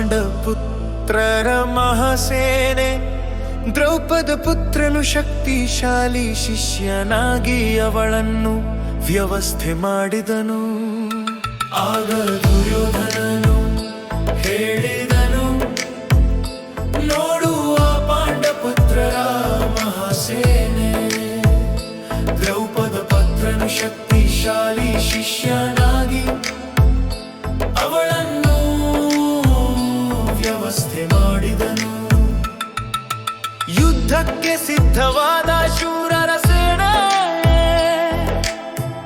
ಪಾಂಡಪುತ್ರರ ಮಹಾಸೇನೆ ದ್ರೌಪದ ಪುತ್ರನು ಶಕ್ತಿಶಾಲಿ ಶಿಷ್ಯನಾಗಿ ಅವಳನ್ನು ವ್ಯವಸ್ಥೆ ಮಾಡಿದನು. ಆಗ ದುರ್ಯೋಧನನು ಹೇಳಿದನು, ನೋಡುವ ಪಾಂಡಪುತ್ರರ ಮಹಾಸೇನೆ ದ್ರೌಪದ ಪುತ್ರನು ಶಕ್ತಿಶಾಲಿ ಶಿಷ್ಯನಾಗಿ ಅವಳನ್ನು ವ್ಯವಸ್ಥೆ ಮಾಡಿದನು. ಯುದ್ಧಕ್ಕೆ ಸಿದ್ಧವಾದ ಶೂರರ ಸೇನೆ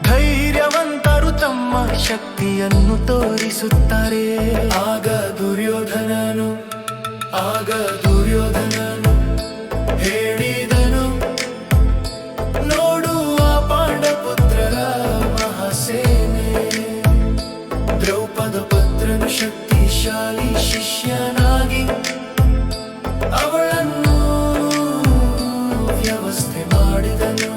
ಧೈರ್ಯವಂತರು ತಮ್ಮ ಶಕ್ತಿಯನ್ನು ತೋರಿಸುತ್ತಾರೆ. ಆಗ ದುರ್ಯೋಧನನು ಹೇಳಿದನು, ನೋಡುವ ಪಾಂಡಪುತ್ರರ ಮಹಾಸೇನೆ ದ್ರೌಪದ ಪುತ್ರನು ಶಕ್ತಿಶಾಲಿ ಶಿಷ್ಯನಾಗಿ ಅವಳನ್ನು ವ್ಯವಸ್ಥೆ ಮಾಡಿದನು.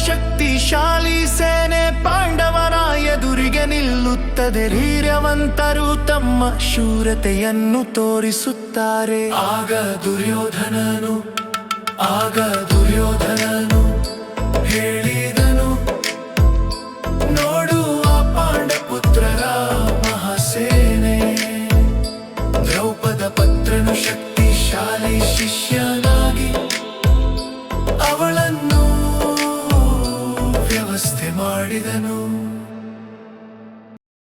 ಶಕ್ತಿಶಾಲಿ ಸೇನೆ ಪಾಂಡವರ ಎದುರಿಗೆ ನಿಲ್ಲುತ್ತದೆ. ಧೈರ್ಯವಂತರು ತಮ್ಮ ಶೂರತೆಯನ್ನು ತೋರಿಸುತ್ತಾರೆ. ಆಗ ದುರ್ಯೋಧನನು